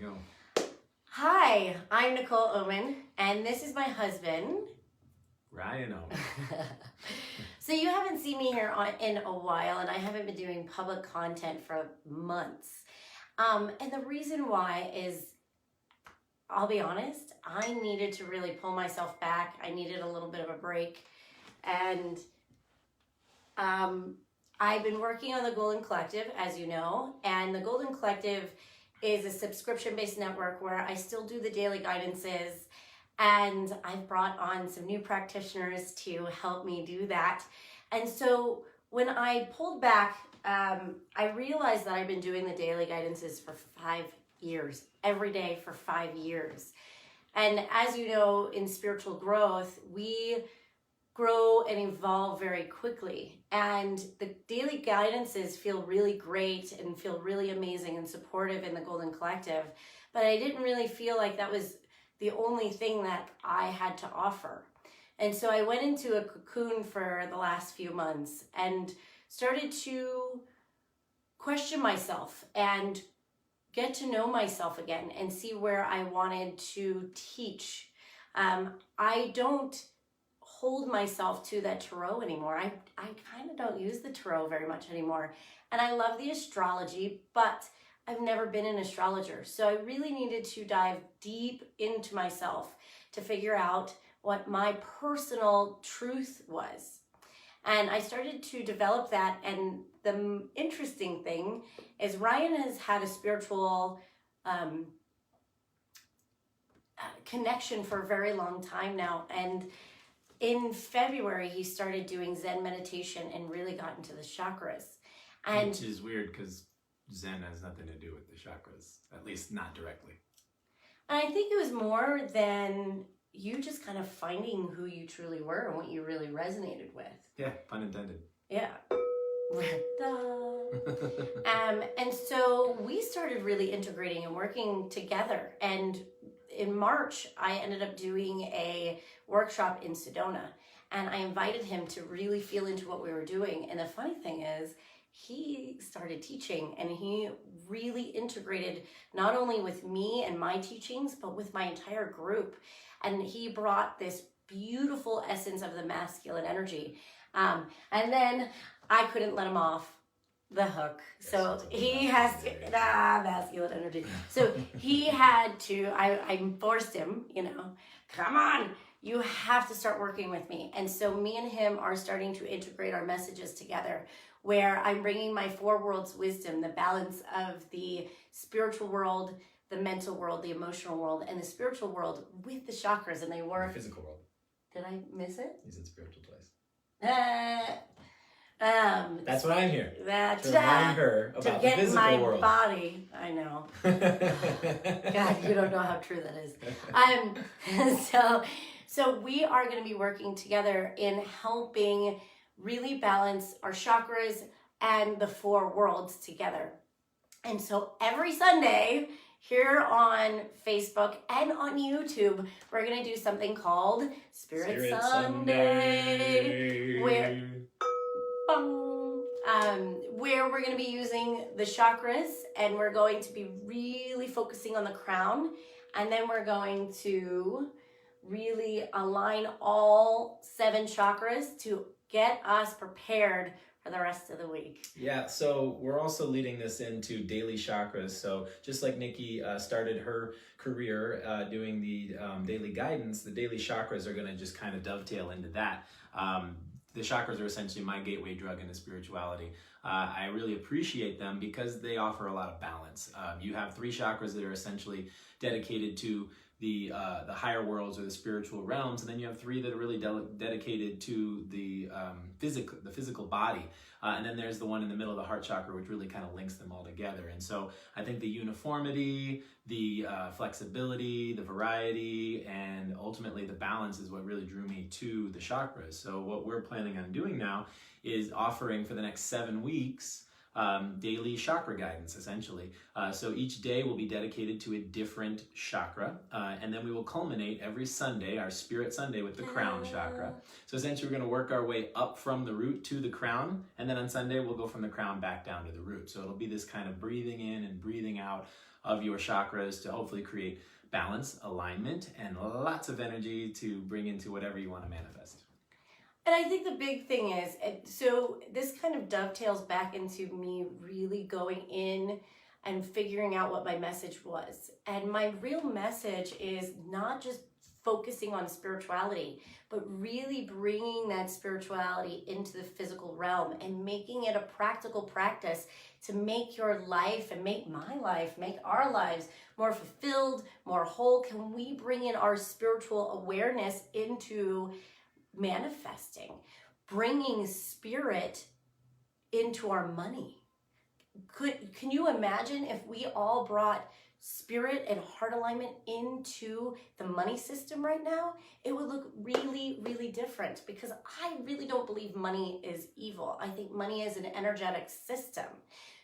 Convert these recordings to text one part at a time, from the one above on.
go. Hi, I'm Nicole Oman, and this is my husband, Ryan Oman. So you haven't seen me here in a while, and I haven't been doing public content for months. And the reason why is, I'll be honest, I needed to really pull myself back. I needed a little bit of a break. And I've been working on the Golden Collective, as you know, and the Golden Collective is a subscription-based network where I still do the daily guidances, and I've brought on some new practitioners to help me do that. And so when I pulled back, I realized that I've been doing the daily guidances for 5 years, every day for 5 years. And as you know, in spiritual growth, we grow and evolve very quickly. And the daily guidances feel really great and feel really amazing and supportive in the Golden Collective. But I didn't really feel like that was the only thing that I had to offer. And so I went into a cocoon for the last few months and started to question myself and get to know myself again and see where I wanted to teach. I don't hold myself to that tarot anymore. I kind of don't use the tarot very much anymore. And I love the astrology, but I've never been an astrologer. So I really needed to dive deep into myself to figure out what my personal truth was. And I started to develop that. And the interesting thing is Ryan has had a spiritual connection for a very long time now. And in February, he started doing Zen meditation and really got into the chakras. And which is weird because Zen has nothing to do with the chakras, at least not directly. And I think it was more than you just kind of finding who you truly were and what you really resonated with. Yeah, pun intended. Yeah. And so we started really integrating and working together. And in March, I ended up doing a workshop in Sedona, and I invited him to really feel into what we were doing. And the funny thing is, he started teaching, and he really integrated not only with me and my teachings, but with my entire group. And he brought this beautiful essence of the masculine energy. And then I couldn't let him off the hook. So he has to, masculine energy. So he had to, I forced him, come on, you have to start working with me. And so me and him are starting to integrate our messages together, where I'm bringing my 4 worlds wisdom, the balance of the spiritual world, the mental world, the emotional world, and the spiritual world with the chakras, and they work. The physical world. Did I miss it? You said spiritual twice. That's what I'm here. That to remind her about to get the physical my world. Body. I know. God, you don't know how true that is. So we are going to be working together in helping really balance our chakras and the 4 worlds together. And so every Sunday here on Facebook and on YouTube, we're going to do something called Spirit Sunday, where we're going to be using the chakras, and we're going to be really focusing on the crown, and then we're going to really align all 7 chakras to get us prepared for the rest of the week. Yeah, so we're also leading this into daily chakras. So just like Nikki started her career doing the daily guidance, the daily chakras are going to just kind of dovetail into that. The chakras are essentially my gateway drug into spirituality. I really appreciate them because they offer a lot of balance. You have 3 chakras that are essentially dedicated to the higher worlds or the spiritual realms, and then you have 3 that are really dedicated to the physical body, and then there's the one in the middle, the heart chakra, which really kind of links them all together. And so I think the uniformity, the flexibility, the variety, and ultimately the balance is what really drew me to the chakras. So what we're planning on doing now is offering for the next 7 weeks daily chakra guidance, essentially. So each day will be dedicated to a different chakra, and then we will culminate every Sunday, our Spirit Sunday, with the crown chakra. So essentially we're going to work our way up from the root to the crown, and then on Sunday we'll go from the crown back down to the root. So it'll be this kind of breathing in and breathing out of your chakras to hopefully create balance, alignment, and lots of energy to bring into whatever you want to manifest. And I think the big thing is, so this kind of dovetails back into me really going in and figuring out what my message was. And my real message is not just focusing on spirituality, but really bringing that spirituality into the physical realm and making it a practical practice to make your life and make my life, make our lives more fulfilled, more whole. Can we bring in our spiritual awareness into manifesting, bringing spirit into our money? Can you imagine if we all brought spirit and heart alignment into the money system right now? It would look really, really different, because I really don't believe money is evil. I think money is an energetic system.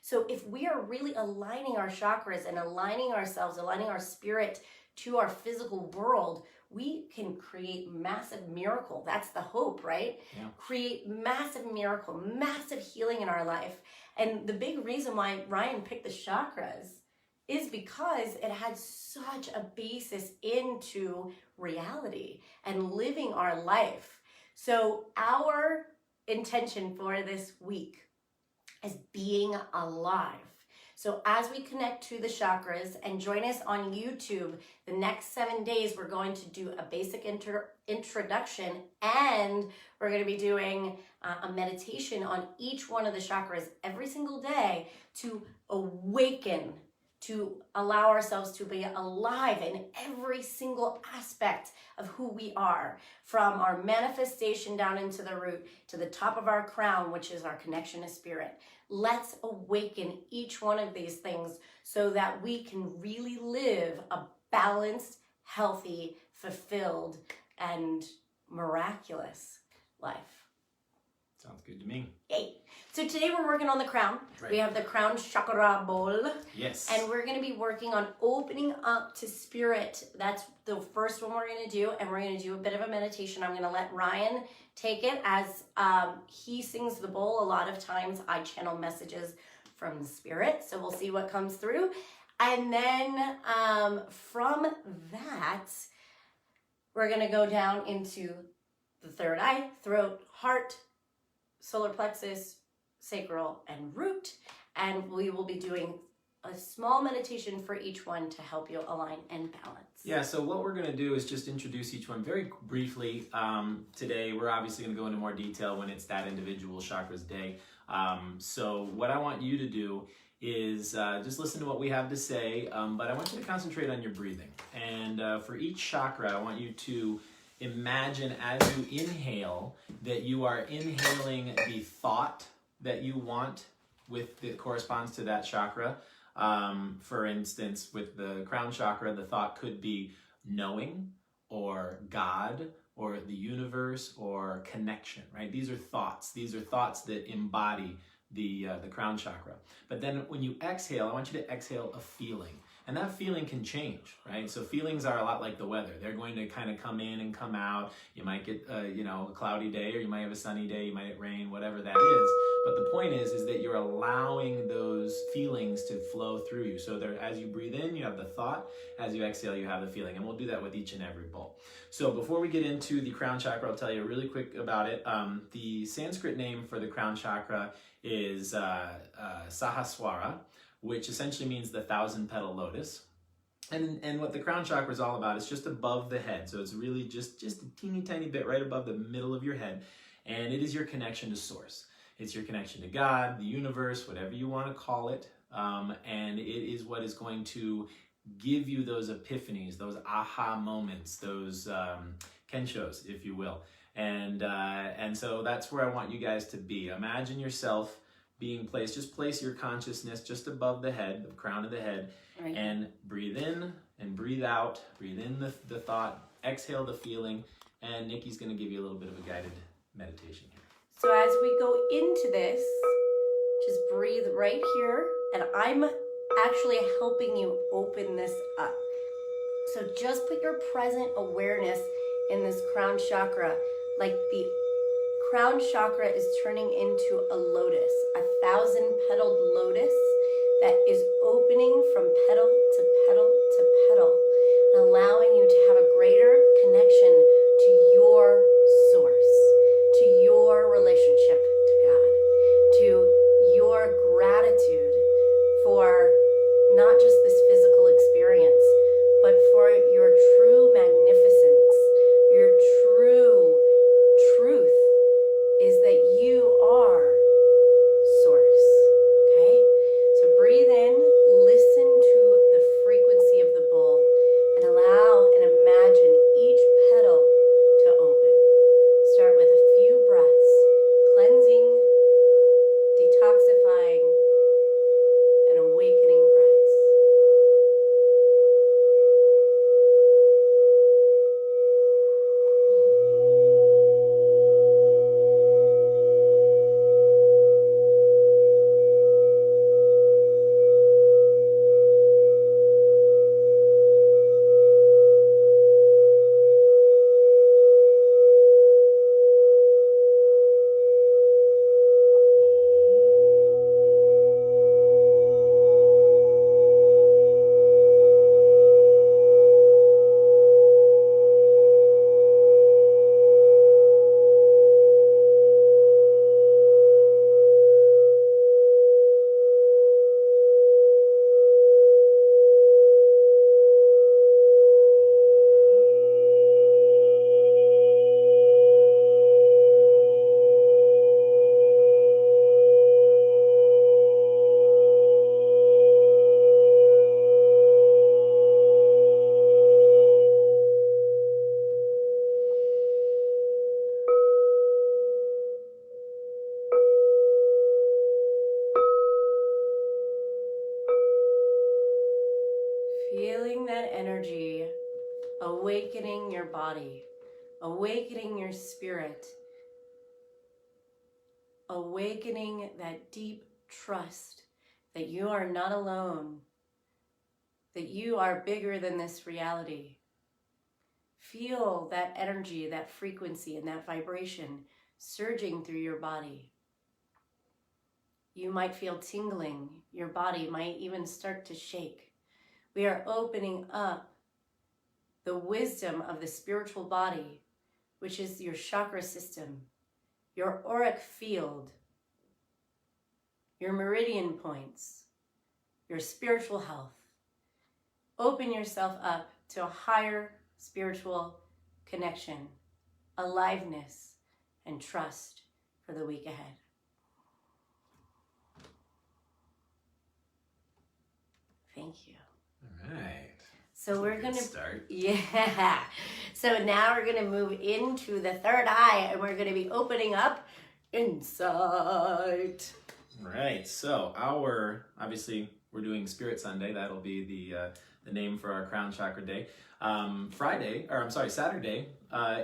So if we are really aligning our chakras and aligning ourselves, aligning our spirit to our physical world, we can create massive miracle. That's the hope, right? Yeah. Create massive miracle, massive healing in our life. And the big reason why Ryan picked the chakras is because it had such a basis into reality and living our life. So our intention for this week is being alive. So as we connect to the chakras, and join us on YouTube, the next 7 days, we're going to do a basic introduction, and we're going to be doing a meditation on each one of the chakras every single day to awaken, to allow ourselves to be alive in every single aspect of who we are, from our manifestation down into the root to the top of our crown, which is our connection to spirit. Let's awaken each one of these things so that we can really live a balanced, healthy, fulfilled, and miraculous life. Sounds good to me. Yay. So today we're working on the crown. Right. We have the crown chakra bowl. Yes. And we're going to be working on opening up to spirit. That's the first one we're going to do. And we're going to do a bit of a meditation. I'm going to let Ryan take it as he sings the bowl. A lot of times I channel messages from the spirit. So we'll see what comes through. And then from that, we're going to go down into the third eye, throat, heart, solar plexus, sacral, and root. And we will be doing a small meditation for each one to help you align and balance. Yeah, so what we're going to do is just introduce each one very briefly. Today, we're obviously going to go into more detail when it's that individual chakra's day. So what I want you to do is just listen to what we have to say, but I want you to concentrate on your breathing. And for each chakra, I want you to imagine as you inhale that you are inhaling the thought that you want that corresponds to that chakra. For instance, with the crown chakra, the thought could be knowing, or God, or the universe, or connection, right? These are thoughts. These are thoughts that embody the crown chakra. But then when you exhale, I want you to exhale a feeling. And that feeling can change, right? So feelings are a lot like the weather. They're going to kind of come in and come out. You might get, a cloudy day, or you might have a sunny day, you might get rain, whatever that is. But the point is that you're allowing those feelings to flow through you. So as you breathe in, you have the thought. As you exhale, you have the feeling. And we'll do that with each and every bowl. So before we get into the crown chakra, I'll tell you really quick about it. The Sanskrit name for the crown chakra is Sahasrara, which essentially means the 1,000-petal lotus. And what the crown chakra is all about is just above the head. So it's really just a teeny tiny bit right above the middle of your head. And it is your connection to source. It's your connection to God, the universe, whatever you want to call it. And it is what is going to give you those epiphanies, those aha moments, those kenshos, if you will. And so that's where I want you guys to be. Imagine yourself being placed, just place your consciousness just above the head, the crown of the head, right. And breathe in and breathe out. Breathe in the thought, exhale the feeling, and Nikki's going to give you a little bit of a guided meditation here. So as we go into this, Just breathe right here, and I'm actually helping you open this up. So just put your present awareness in this crown chakra, like the crown chakra is turning into a lotus, 1,000-petaled lotus that is opening from petal to petal to petal, allowing you to have a greater connection to your source, to your relationship to God, to your gratitude for not just this physical experience, but for your true magnificence, your true truth is that you are source, okay? So breathe in, listen to the frequency of the bowl, and allow and imagine each petal to open. Start with a few breaths, cleansing, detoxifying, and awakening breaths. Feeling that energy awakening your body, awakening your spirit, awakening that deep trust that you are not alone, that you are bigger than this reality. Feel that energy, that frequency, and that vibration surging through your body. You might feel tingling. Your body might even start to shake. We are opening up the wisdom of the spiritual body, which is your chakra system, your auric field, your meridian points, your spiritual health. Open yourself up to a higher spiritual connection, aliveness, and trust for the week ahead. Thank you. All right. So we're going to start. Yeah. So now we're going to move into the third eye, and we're going to be opening up insight. Right. So obviously we're doing Spirit Sunday. That'll be the name for our crown chakra day. Saturday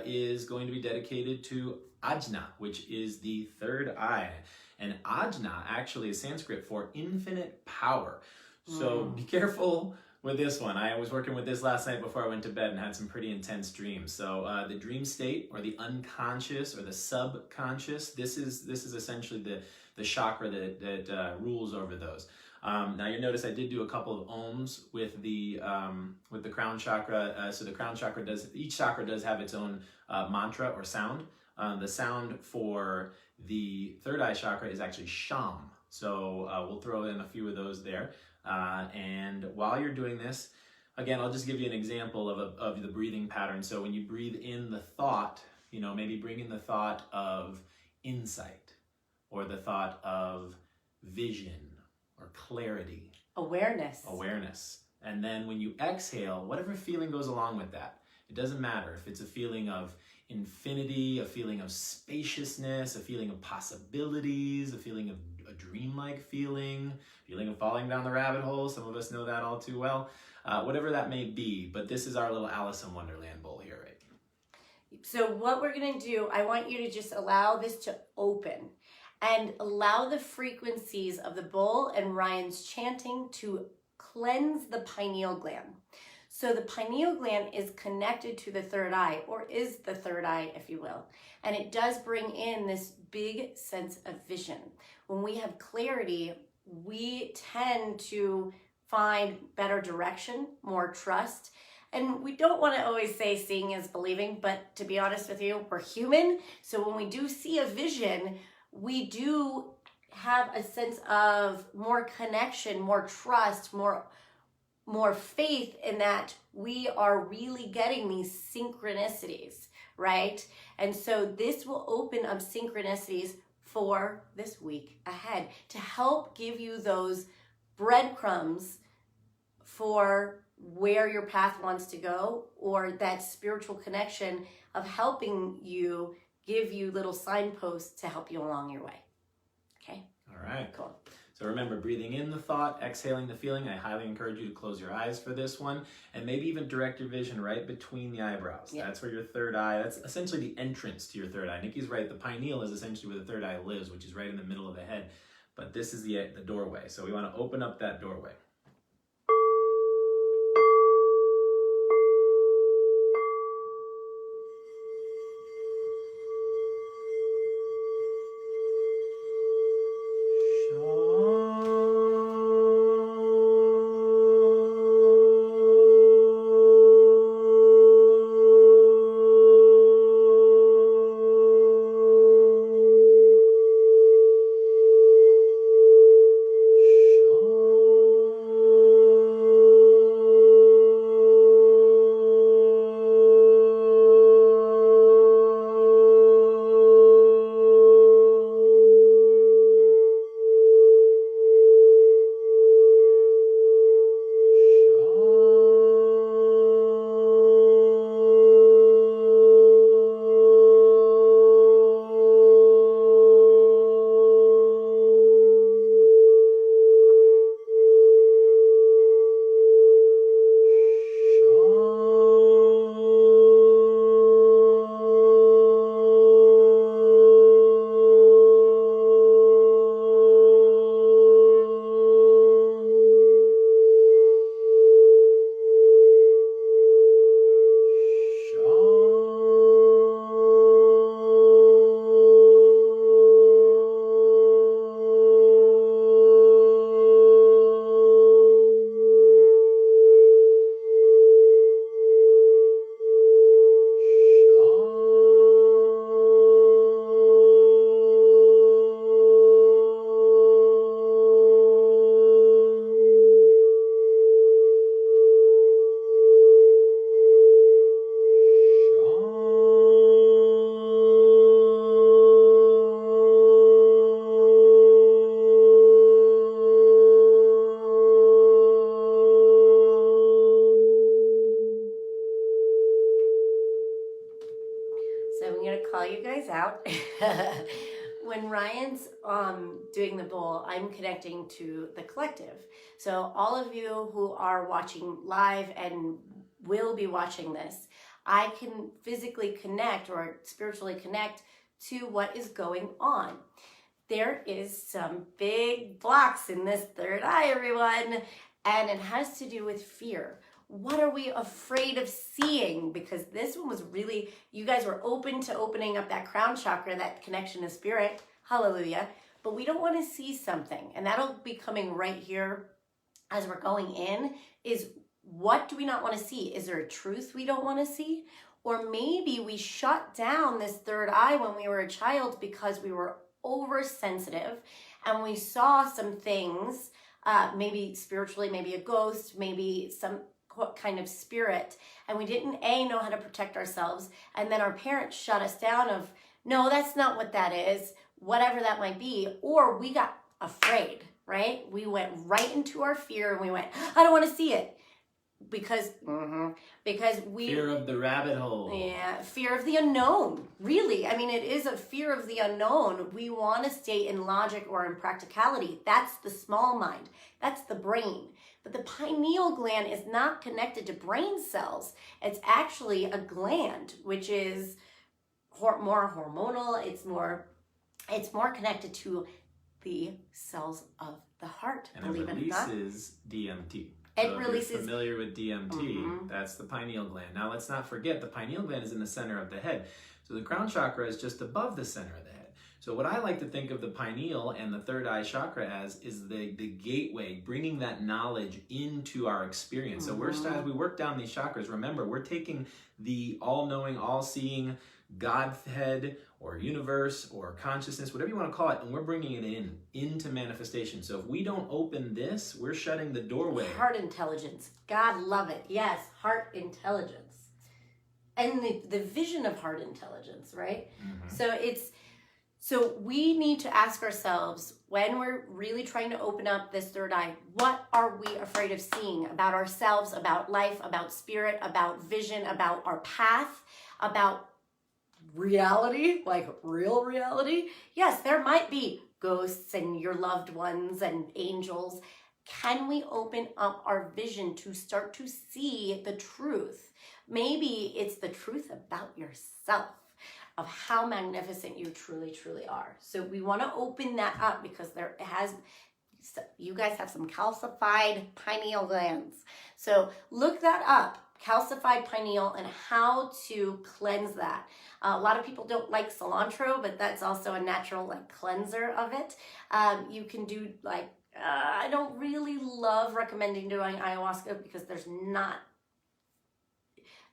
is going to be dedicated to Ajna, which is the third eye. And Ajna actually is Sanskrit for infinite power. So be careful with this one. I was working with this last night before I went to bed and had some pretty intense dreams. So the dream state, or the unconscious, or the subconscious, this is essentially the chakra that rules over those. Now you notice I did do a couple of ohms with the crown chakra. So the crown chakra each chakra does have its own mantra or sound. The sound for the third eye chakra is actually sham. So we'll throw in a few of those there. And while you're doing this, again, I'll just give you an example of the breathing pattern. So when you breathe in the thought, maybe bring in the thought of insight, or the thought of vision, or clarity. Awareness. And then when you exhale, whatever feeling goes along with that, it doesn't matter if it's a feeling of infinity, a feeling of spaciousness, a feeling of possibilities, a feeling of a dreamlike feeling of falling down the rabbit hole. Some of us know that all too well. Whatever that may be, but this is our little Alice in Wonderland bowl here, right? So what we're going to do, I want you to just allow this to open. and allow the frequencies of the bowl and Ryan's chanting to cleanse the pineal gland. So the pineal gland is connected to the third eye, or is the third eye, if you will. And it does bring in this big sense of vision. When we have clarity, we tend to find better direction, more trust. And we don't want to always say seeing is believing, but to be honest with you, we're human. So when we do see a vision, we do have a sense of more connection, more trust, more faith in that we are really getting these synchronicities, right? And so this will open up synchronicities for this week ahead to help give you those breadcrumbs for where your path wants to go, or that spiritual connection of helping you, give you little signposts to help you along your way. Okay? All right. Cool. So remember, breathing in the thought, exhaling the feeling. I highly encourage you to close your eyes for this one, and maybe even direct your vision right between the eyebrows. Yeah. That's where your third eye, that's essentially the entrance to your third eye. Nikki's right, the pineal is essentially where the third eye lives, which is right in the middle of the head. But this is the doorway. So we want to open up that doorway. call you guys out. When Ryan's doing the bowl, I'm connecting to the collective. So all of you who are watching live and will be watching this, I can physically connect or spiritually connect to what is going on. There is some big blocks in this third eye, everyone, and it has to do with fear. What are we afraid of seeing? Because this one was really, you guys were open to opening up that crown chakra, that connection to spirit. Hallelujah. But we don't want to see something. And that'll be coming right here as we're going in, is what do we not want to see? Is there a truth we don't want to see? Or maybe we shut down this third eye when we were a child because we were oversensitive and we saw some things, maybe spiritually, maybe a ghost, maybe some kind of spirit, and we didn't know how to protect ourselves, and then our parents shut us down of, no, that's not what that is, whatever that might be, or we got afraid, right? We went right into our fear and we went, I don't want to see it. Because we fear of the rabbit hole. Yeah, fear of the unknown. Really, I mean, it is a fear of the unknown. We want to stay in logic or in practicality. That's the small mind. That's the brain. But the pineal gland is not connected to brain cells. It's actually a gland, which is more hormonal. It's more It's more connected to the cells of the heart, And believe it it or not. releases DMT. It So if releases. you're familiar with DMT, Mhm. that's the pineal gland. Now let's not forget the pineal gland is in the center of the head. So the crown chakra is just above the center of the head. So what I like to think of the pineal and the third eye chakra as is the gateway, bringing that knowledge into our experience. So as we work down these chakras, remember, we're taking the all-knowing, all-seeing Godhead or universe or consciousness, whatever you want to call it, and we're bringing it into manifestation. So if we don't open this, we're shutting the doorway. Heart intelligence. God love it. Yes, heart intelligence. And the vision of heart intelligence, right? So we need to ask ourselves, when we're really trying to open up this third eye, what are we afraid of seeing about ourselves, about life, about spirit, about vision, about our path, about reality, like real reality? Yes, there might be ghosts and your loved ones and angels. Can we open up our vision to start to see the truth? Maybe it's the truth about yourself, of how magnificent you truly, truly are. So we want to open that up because you guys have some calcified pineal glands. So look that up, calcified pineal, and how to cleanse that. A lot of people don't like cilantro, but that's also a natural cleanser of it. You can do I don't really love recommending doing ayahuasca because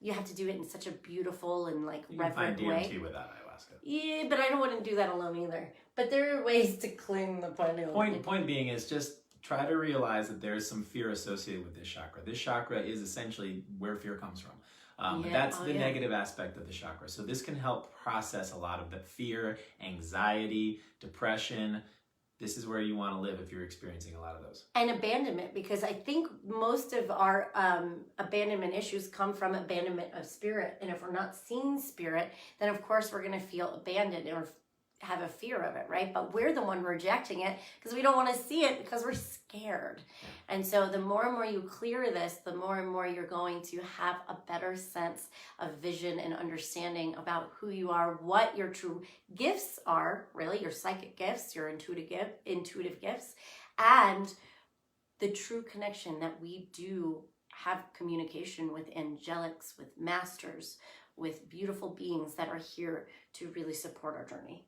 you have to do it in such a beautiful and reverent way. You can find DMT without ayahuasca. Yeah, but I don't want to do that alone either. But there are ways to clean the pineal. Point being is just try to realize that there is some fear associated with this chakra. This chakra is essentially where fear comes from. That's the negative aspect of the chakra. So this can help process a lot of the fear, anxiety, depression. This is where you want to live if you're experiencing a lot of those. And abandonment, because I think most of our abandonment issues come from abandonment of spirit. And if we're not seeing spirit, then of course we're going to feel abandoned or have a fear of it, right? But we're the one rejecting it because we don't want to see it because we're scared. And so the more and more you clear this, the more and more you're going to have a better sense of vision and understanding about who you are, what your true gifts are, really, your psychic gifts, your intuitive gifts, and the true connection that we do have communication with angelics, with masters, with beautiful beings that are here to really support our journey.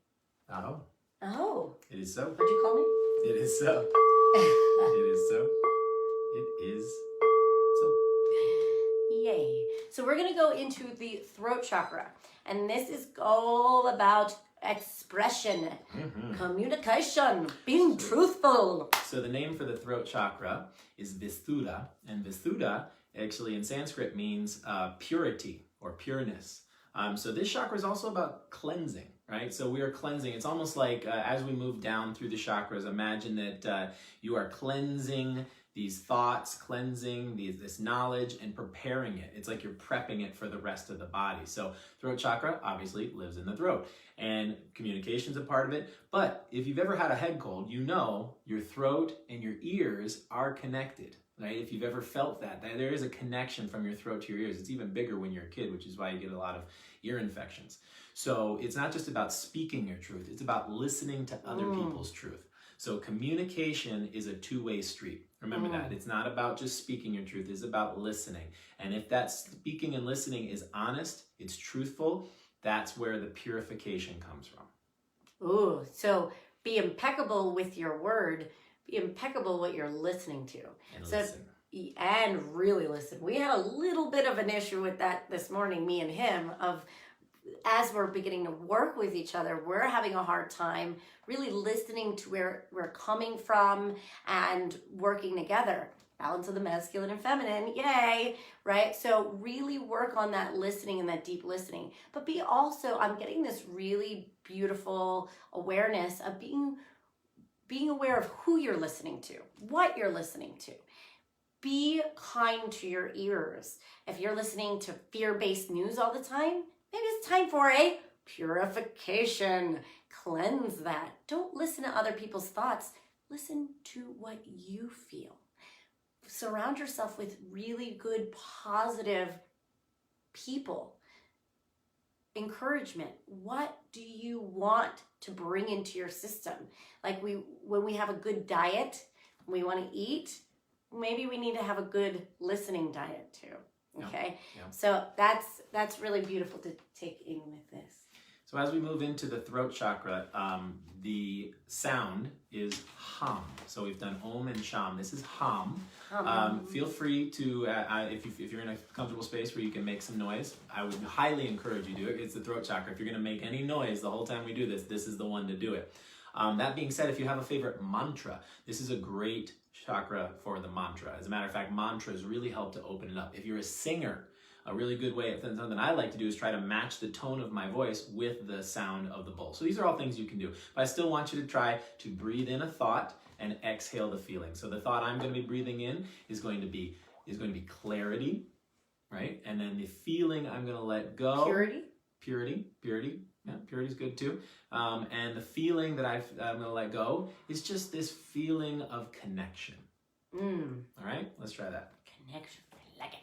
Oh. It is so. What'd you call me? It is so. It is so. It is so. Yay. So we're going to go into the throat chakra. And this is all about expression, communication, being truthful. So the name for the throat chakra is Vishuddha. And Vishuddha actually in Sanskrit means purity or pureness. So this chakra is also about cleansing. Right? So we are cleansing. It's almost like as we move down through the chakras, imagine that you are cleansing these thoughts, cleansing this knowledge and preparing it. It's like you're prepping it for the rest of the body. So throat chakra obviously lives in the throat and communication's a part of it. But if you've ever had a head cold, you know your throat and your ears are connected. Right? If you've ever felt that there is a connection from your throat to your ears. It's even bigger when you're a kid, which is why you get a lot of ear infections. So it's not just about speaking your truth, it's about listening to other people's truth. So communication is a two-way street. Remember that. It's not about just speaking your truth, it's about listening. And if that speaking and listening is honest, it's truthful, that's where the purification comes from. Ooh, so be impeccable with your word, be impeccable what you're listening to. And listen. And really listen. We had a little bit of an issue with that this morning, me and him, of as we're beginning to work with each other, we're having a hard time really listening to where we're coming from and working together. Balance of the masculine and feminine, yay, right? So really work on that listening and that deep listening. But be also, I'm getting this really beautiful awareness of being aware of who you're listening to, what you're listening to. Be kind to your ears. If you're listening to fear-based news all the time, maybe it's time for a purification. Cleanse that. Don't listen to other people's thoughts. Listen to what you feel. Surround yourself with really good, positive people. encouragement. What do you want to bring into your system? Like when we have a good diet, we want to eat, maybe we need to have a good listening diet too. Okay. Yeah. So that's really beautiful to take in with this. So as we move into the throat chakra, the sound is hum. So we've done Om and Sham. This is hum. Feel free to, if you're in a comfortable space where you can make some noise, I would highly encourage you to do it. It's the throat chakra. If you're going to make any noise the whole time we do this, this is the one to do it. That being said, if you have a favorite mantra, this is a great chakra for the mantra. As a matter of fact, mantras really help to open it up. If you're a singer, a really good way, something I like to do is try to match the tone of my voice with the sound of the bowl. So these are all things you can do. But I still want you to try to breathe in a thought and exhale the feeling. So the thought I'm going to be breathing in is going to be clarity, right? And then the feeling I'm going to let go. Purity. Yeah, purity is good too. And the feeling that I'm going to let go is just this feeling of connection. All right, let's try that. Connection. I like it.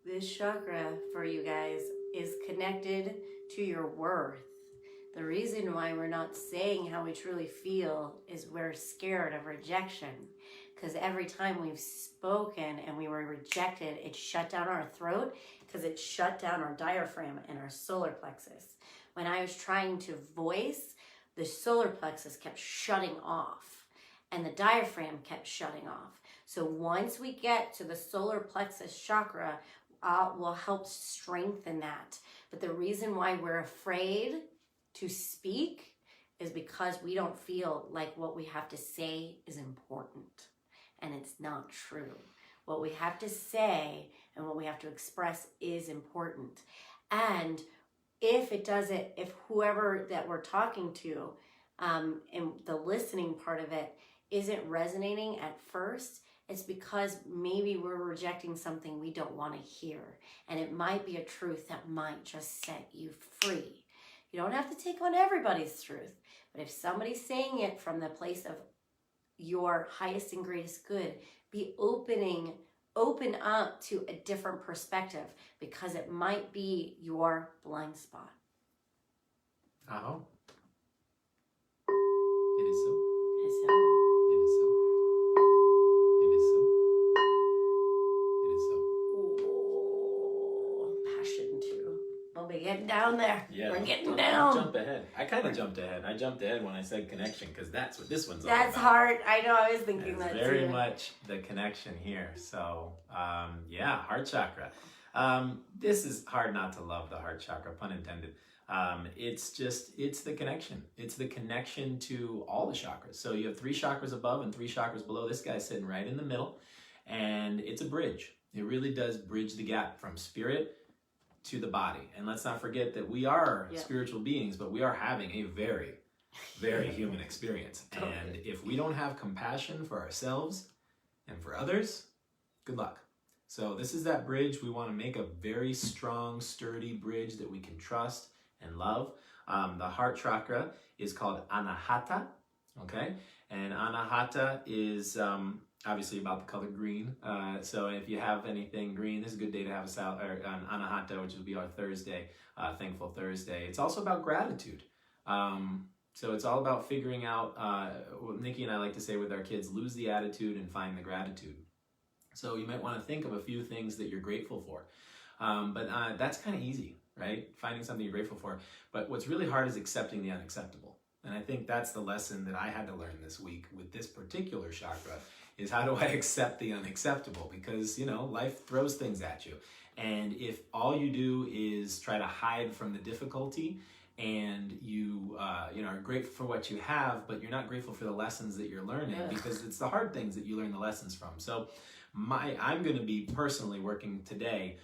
This chakra for you guys is connected to your worth. The reason why we're not saying how we truly feel is we're scared of rejection. Because every time we've spoken and we were rejected, it shut down our throat because it shut down our diaphragm and our solar plexus. When I was trying to voice, the solar plexus kept shutting off and the diaphragm kept shutting off. So once we get to the solar plexus chakra, will help strengthen that. But the reason why we're afraid to speak is because we don't feel like what we have to say is important. And it's not true. What we have to say and what we have to express is important. And if whoever that we're talking to, and the listening part of it isn't resonating at first, it's because maybe we're rejecting something we don't want to hear. And it might be a truth that might just set you free. You don't have to take on everybody's truth. But if somebody's saying it from the place of your highest and greatest good, be open up to a different perspective because it might be your blind spot. Oh. It is so. It is so. It is so. It is so. It is so. Ooh, passion too. We'll be getting down down there. Yeah, We're getting don't down. jump ahead. I kind of jumped ahead. I jumped ahead when I said connection because that's what this one's all That's about. heart. I know. I was thinking It's that very too. much the connection here. So, yeah, heart chakra. This is hard not to love the heart chakra, pun intended. It's the connection. It's the connection to all the chakras. So you have 3 chakras above and 3 chakras below. This guy's sitting right in the middle, and it's a bridge. It really does bridge the gap from spirit to the body. And let's not forget that we are spiritual beings, but we are having a very, very human experience. Totally. And if we don't have compassion for ourselves and for others, good luck. So this is that bridge. We want to make a very strong, sturdy bridge that we can trust and love. The heart chakra is called anahata, okay? And anahata is obviously about the color green. So if you have anything green, this is a good day to have an anahata, which will be our Thursday, Thankful Thursday. It's also about gratitude. So it's all about figuring out, what Nikki and I like to say with our kids, lose the attitude and find the gratitude. So you might want to think of a few things that you're grateful for. But that's kind of easy, right? Finding something you're grateful for. But what's really hard is accepting the unacceptable. And I think that's the lesson that I had to learn this week with this particular chakra, is how do I accept the unacceptable? Because, you know, life throws things at you. And if all you do is try to hide from the difficulty, and you are grateful for what you have, but you're not grateful for the lessons that you're learning, because it's the hard things that you learn the lessons from. So I'm going to be personally working today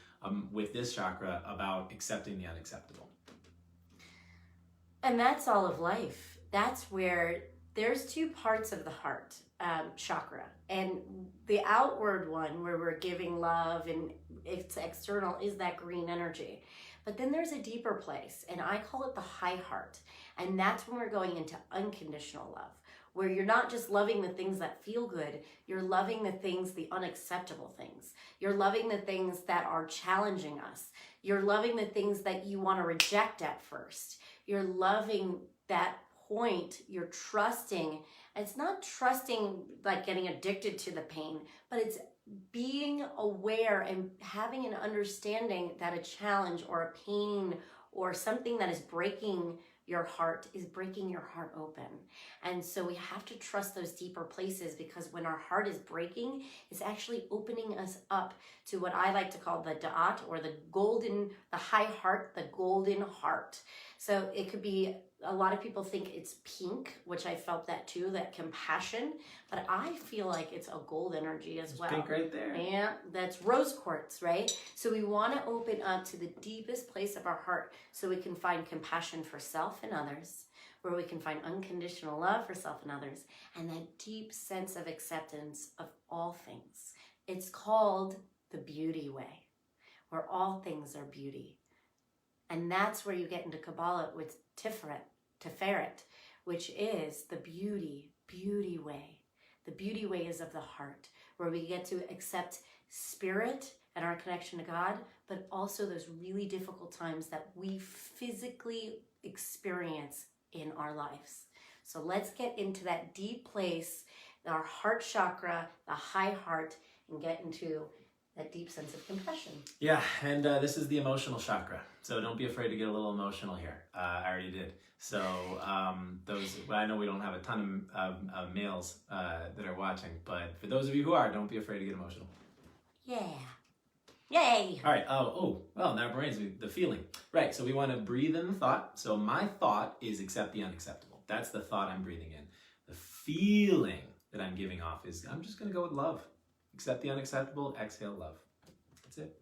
with this chakra about accepting the unacceptable. And that's all of life. That's where there's 2 parts of the heart chakra. And the outward one, where we're giving love and it's external, is that green energy. But then there's a deeper place, and I call it the high heart. And that's when we're going into unconditional love, where you're not just loving the things that feel good, you're loving the things, the unacceptable things. You're loving the things that are challenging us. You're loving the things that you want to reject at first. You're loving that point. You're trusting. It's not trusting like getting addicted to the pain, but it's being aware and having an understanding that a challenge or a pain or something that is breaking your heart is breaking your heart open. And so we have to trust those deeper places, because when our heart is breaking, it's actually opening us up to what I like to call the da'at, or the high heart, the golden heart. So it could be, a lot of people think it's pink, which I felt that too, that compassion, but I feel like it's a gold energy as well. Pink right there. Yeah, that's rose quartz, right? So we want to open up to the deepest place of our heart so we can find compassion for self and others, where we can find unconditional love for self and others, and that deep sense of acceptance of all things. It's called the beauty way, where all things are beauty. And that's where you get into Kabbalah with Tiferet, which is the beauty way. The beauty way is of the heart, where we get to accept spirit and our connection to God, but also those really difficult times that we physically experience in our lives. So let's get into that deep place, our heart chakra, the high heart, and get into that deep sense of compassion. Yeah, and this is the emotional chakra. So don't be afraid to get a little emotional here. I already did. So I know we don't have a ton of males that are watching, but for those of you who are, don't be afraid to get emotional. Yeah. Yay! All right. Well, now brings me the feeling. Right. So we want to breathe in the thought. So my thought is accept the unacceptable. That's the thought I'm breathing in. The feeling that I'm giving off is I'm just going to go with love. Accept the unacceptable, exhale love. That's it.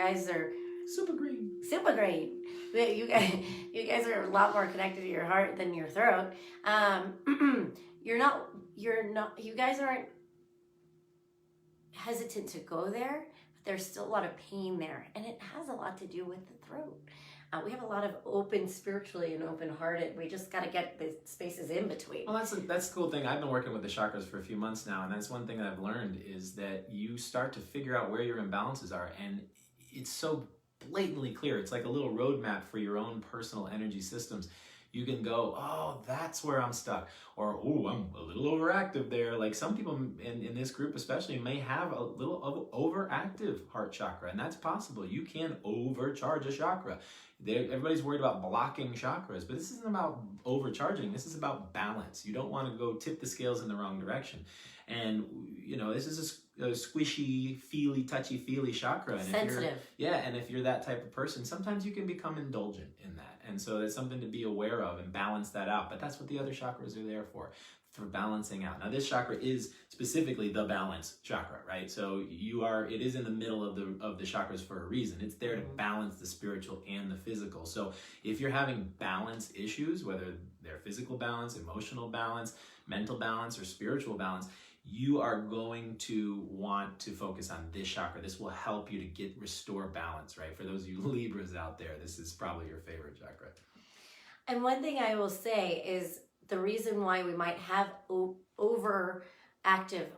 guys are Super green. super great. You guys are a lot more connected to your heart than your throat. You guys aren't hesitant to go there, but there's still a lot of pain there, and it has a lot to do with the throat. We have a lot of open spiritually and open-hearted. We just got to get the spaces in between. Well, that's the cool thing. I've been working with the chakras for a few months now, and that's one thing that I've learned is that you start to figure out where your imbalances are, and it's so blatantly clear. It's like a little roadmap for your own personal energy systems. You can go, oh, that's where I'm stuck. Or, oh, I'm a little overactive there. Like some people in this group especially may have a little overactive heart chakra, and that's possible. You can overcharge a chakra. Everybody's worried about blocking chakras, but this isn't about overcharging. This is about balance. You don't want to go tip the scales in the wrong direction. And, you know, this is a squishy, feely, touchy-feely chakra. And sensitive. And if you're that type of person, sometimes you can become indulgent in that. And so that's something to be aware of and balance that out. But that's what the other chakras are there for balancing out. Now, this chakra is specifically the balance chakra, right? So it is in the middle of the chakras for a reason. It's there to balance the spiritual and the physical. So if you're having balance issues, whether they're physical balance, emotional balance, mental balance, or spiritual balance, you are going to want to focus on this chakra. This will help you to restore balance, right? For those of you Libras out there, this is probably your favorite chakra. And one thing I will say is the reason why we might have overactive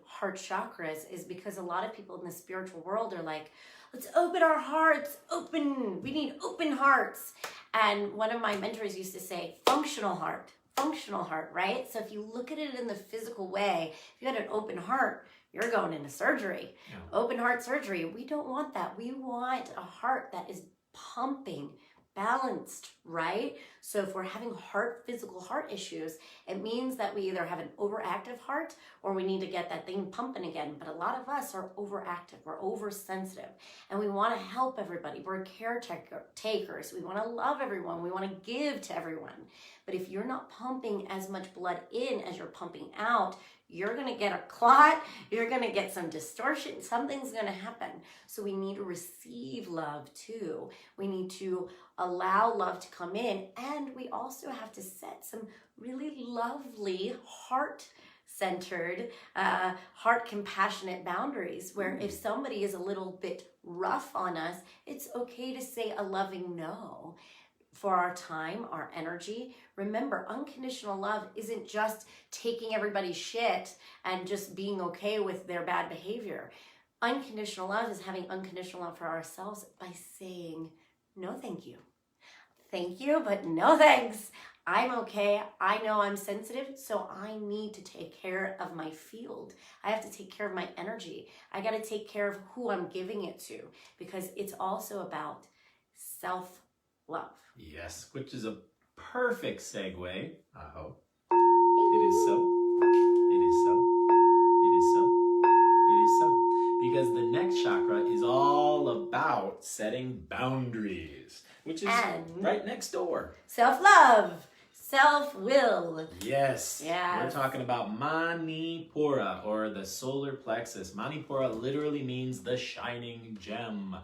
heart chakras is because a lot of people in the spiritual world are like, let's open our hearts, we need open hearts. And one of my mentors used to say, functional heart, right? So if you look at it in the physical way, if you had an open heart, you're going into surgery. Yeah. Open heart surgery. We don't want that. We want a heart that is pumping, balanced, right? So if we're having physical heart issues, it means that we either have an overactive heart or we need to get that thing pumping again. But a lot of us are overactive, we're oversensitive, and we want to help everybody. We're caretakers. We want to love everyone. We want to give to everyone. But if you're not pumping as much blood in as you're pumping out, you're going to get a clot, you're going to get some distortion, something's going to happen. So we need to receive love too. We need to allow love to come in, and we also have to set some really lovely heart-centered, heart-compassionate boundaries where if somebody is a little bit rough on us, it's okay to say a loving no. For our time, our energy. Remember, unconditional love isn't just taking everybody's shit and just being okay with their bad behavior. Unconditional love is having unconditional love for ourselves by saying, no, thank you. Thank you, but no thanks. I'm okay. I know I'm sensitive, so I need to take care of my field. I have to take care of my energy. I got to take care of who I'm giving it to, because it's also about self-love. Yes, which is a perfect segue, I hope. It is so. It is so. It is so. It is so. Because the next chakra is all about setting boundaries, which is right next door. Self-love. Self-will. Yes. We're talking about Manipura, or the solar plexus. Manipura literally means the shining gem.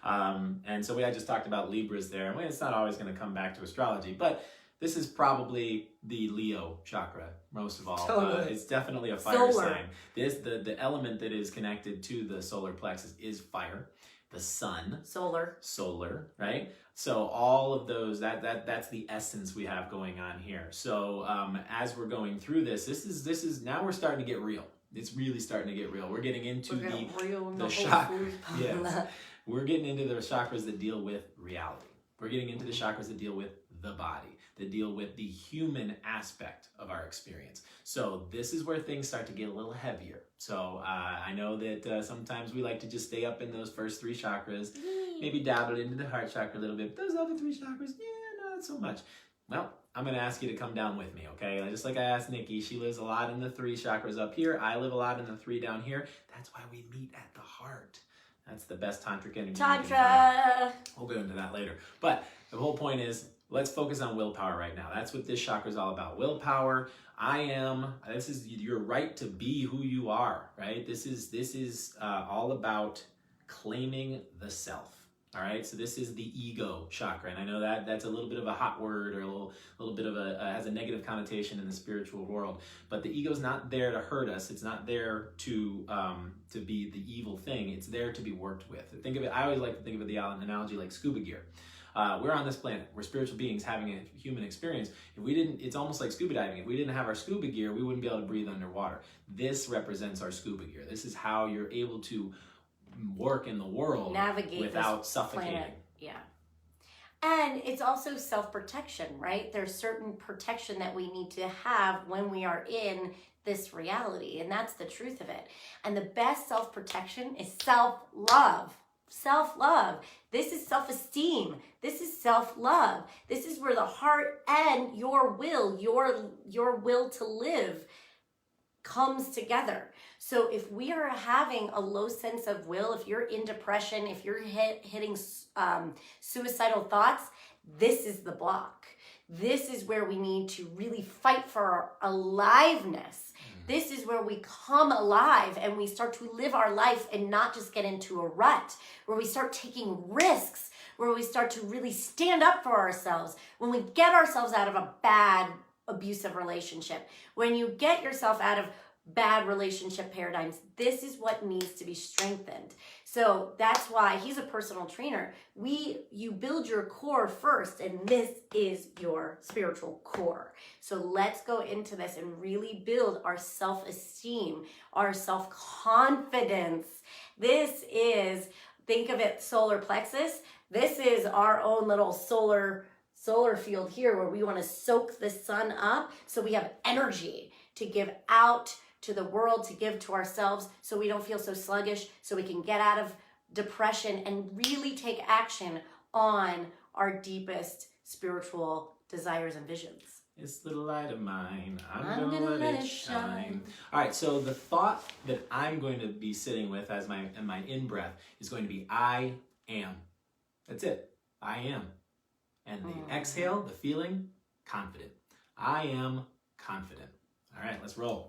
And so I just talked about Libras there. I mean, it's not always going to come back to astrology, but this is probably the Leo chakra most of all. Totally. It's definitely a fire sign. The element that is connected to the solar plexus is fire. The sun. Solar, right? So all of those, that's the essence we have going on here. So as we're going through this is now we're starting to get real. It's really starting to get real. We're getting into the chakras. Yes. We're getting into the chakras that deal with reality. We're getting into the chakras that deal with the body, that deal with the human aspect of our experience. So this is where things start to get a little heavier. So I know that sometimes we like to just stay up in those first three chakras, maybe dabble into the heart chakra a little bit. But those other three chakras, not so much. Well, I'm going to ask you to come down with me, okay? Just like I asked Nikki, she lives a lot in the three chakras up here. I live a lot in the three down here. That's why we meet at the heart. That's the best tantric energy. Tantra! We'll go into that later. But the whole point is, let's focus on willpower right now. That's what this chakra is all about. Willpower. This is your right to be who you are, right? This is all about claiming the self. All right, so this is the ego chakra, and I know that that's a little bit of a hot word, or a little bit of has a negative connotation in the spiritual world. But the ego's not there to hurt us. It's not there to be the evil thing. It's there to be worked with. Think of it. I always like to think of it the analogy like scuba gear. We're on this planet. We're spiritual beings having a human experience. If we didn't, it's almost like scuba diving. If we didn't have our scuba gear, we wouldn't be able to breathe underwater. This represents our scuba gear. This is how you're able to work in the world, navigate without suffocating. Planet. Yeah. And it's also self-protection, right? There's certain protection that we need to have when we are in this reality, and that's the truth of it. And the best self-protection is self-love. Self-love. This is self-esteem. This is self-love. This is where the heart and your will to live comes together. So if we are having a low sense of will, if you're in depression, if you're hitting suicidal thoughts, this is the block. This is where we need to really fight for our aliveness. This is where we come alive and we start to live our life and not just get into a rut, where we start taking risks, where we start to really stand up for ourselves, when we get ourselves out of a bad, abusive relationship, when you get yourself out of bad relationship paradigms. This is what needs to be strengthened. So that's why he's a personal trainer. You build your core first, and this is your spiritual core. So let's go into this and really build our self-esteem, our self-confidence. This is, think of it, solar plexus. This is our own little solar field here, where we want to soak the sun up so we have energy to give out to the world, to give to ourselves, so we don't feel so sluggish, so we can get out of depression and really take action on our deepest spiritual desires and visions. It's the light of mine. I'm gonna let it shine. All right, so the thought that I'm going to be sitting with as my in-breath is going to be I am. That's it. I am. And the exhale, the feeling, confident. I am confident. All right, let's roll.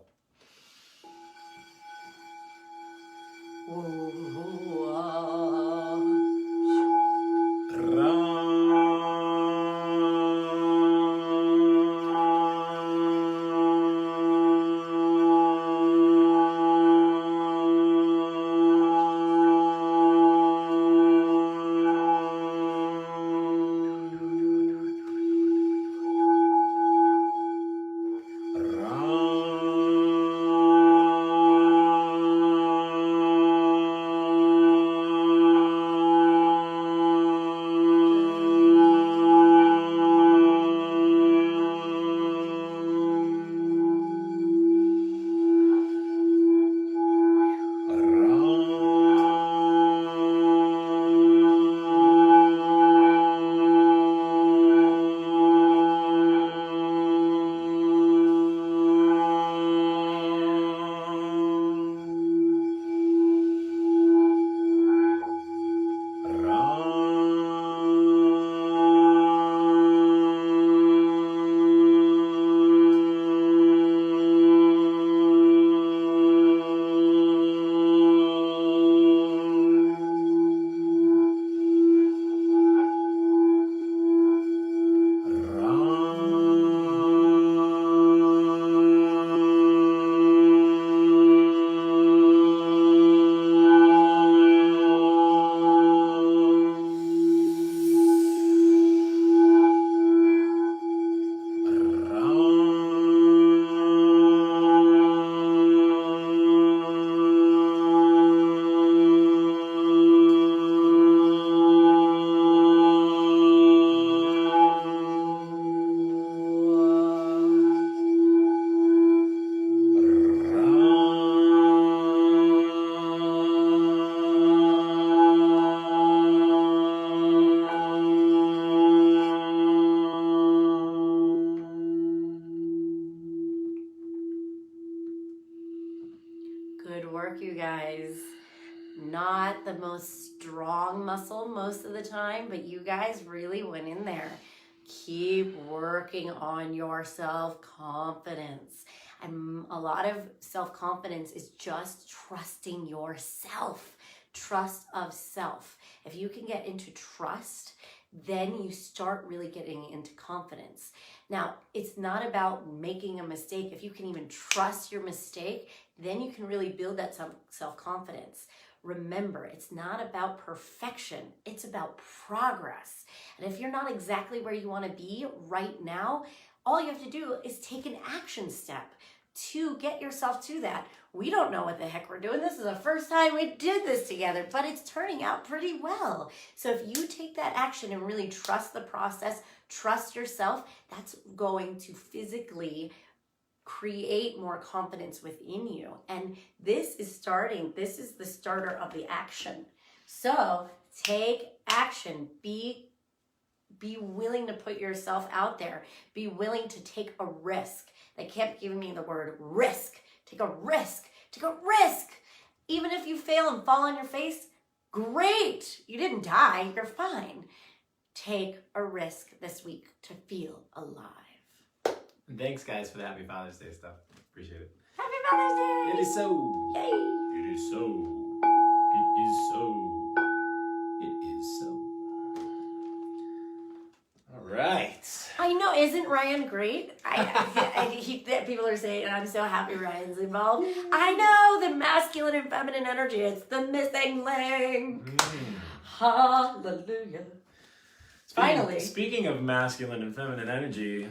You guys. Not the most strong muscle most of the time, but you guys really went in there. Keep working on your self-confidence. And a lot of self-confidence is just trusting yourself. Trust of self. If you can get into trust, then you start really getting into confidence. Now, it's not about making a mistake. If you can even trust your mistake, then you can really build that self-confidence. Remember, it's not about perfection. It's about progress. And if you're not exactly where you want to be right now, all you have to do is take an action step to get yourself to that. We don't know what the heck we're doing. This is the first time we did this together, but it's turning out pretty well. So if you take that action and really trust the process, trust yourself, that's going to physically create more confidence within you. And this is the starter of the action. So take action. Be willing to put yourself out there. Be willing to take a risk. They kept giving me the word risk. Take a risk. Take a risk. Even if you fail and fall on your face, great. You didn't die. You're fine. Take a risk this week to feel alive. And thanks, guys, for the Happy Father's Day stuff. Appreciate it. Happy Father's Day! It is so. Yay! It is so. It is so. It is so. All right. I know, isn't Ryan great? People are saying, I'm so happy Ryan's involved. I know, the masculine and feminine energy, it's the missing link. Hallelujah. Finally. Speaking of masculine and feminine energy,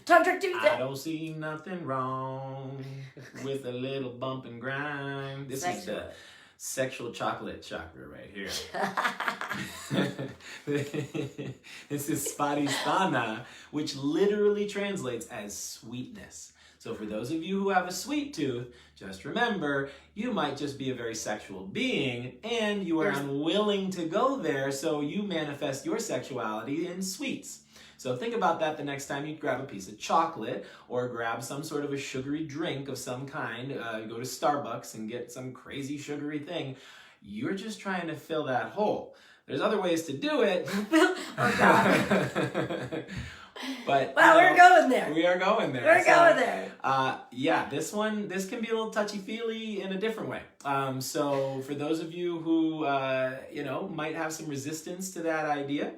Tantric Tuesday. I don't see nothing wrong with a little bump and grind. This is the sexual chocolate chakra right here. This is Sahasrara, which literally translates as sweetness. So for those of you who have a sweet tooth, just remember, you might just be a very sexual being and you are unwilling to go there, so you manifest your sexuality in sweets. So think about that the next time you grab a piece of chocolate or grab some sort of a sugary drink of some kind. You go to Starbucks and get some crazy sugary thing. You're just trying to fill that hole. There's other ways to do it. Oh, God. But well, we're going there. We are going there. We're going there. Yeah, this can be a little touchy-feely in a different way. So for those of you who, might have some resistance to that idea,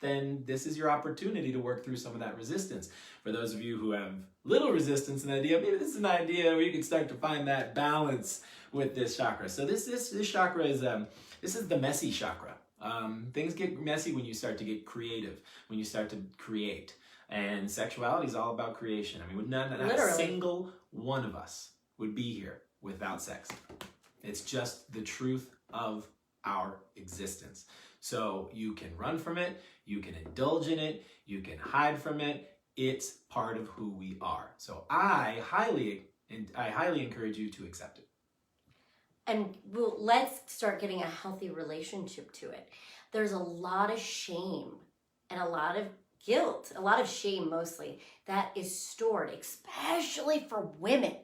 then this is your opportunity to work through some of that resistance. For those of you who have little resistance to the idea, maybe this is an idea where you can start to find that balance with this chakra. So this chakra is this is the messy chakra. Things get messy when you start to get creative, when you start to create. And sexuality is all about creation. I mean, not a single one of us would be here without sex. It's just the truth of our existence. So you can run from it, you can indulge in it, you can hide from it. It's part of who we are. So I highly encourage you to accept it. And let's start getting a healthy relationship to it. There's a lot of shame and a lot of guilt, a lot of shame mostly, that is stored, especially for women,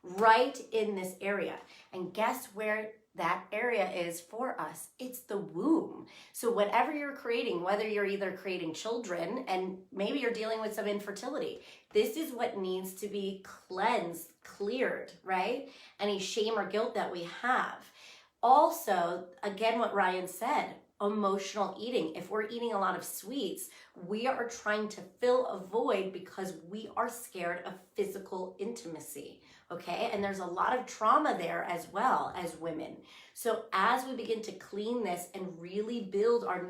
right in this area. And guess where that area is for us? It's the womb. So whatever you're creating, whether you're either creating children and maybe you're dealing with some infertility, this is what needs to be cleansed, cleared, right? Any shame or guilt that we have. Also, again, what Ryan said, emotional eating. If we're eating a lot of sweets, we are trying to fill a void because we are scared of physical intimacy. Okay, and there's a lot of trauma there as well as women. So as we begin to clean this and really build a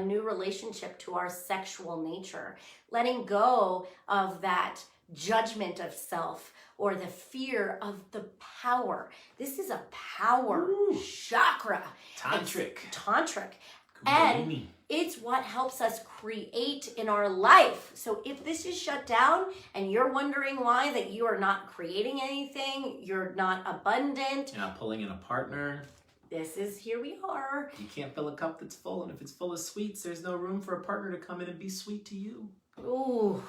new relationship to our sexual nature, letting go of that judgment of self or the fear of the power. This is a power chakra. Tantric. And it's what helps us create in our life. So if this is shut down and you're wondering why that you are not creating anything, you're not abundant, you're not pulling in a partner, here we are. You can't fill a cup that's full, and if it's full of sweets, there's no room for a partner to come in and be sweet to you. Ooh.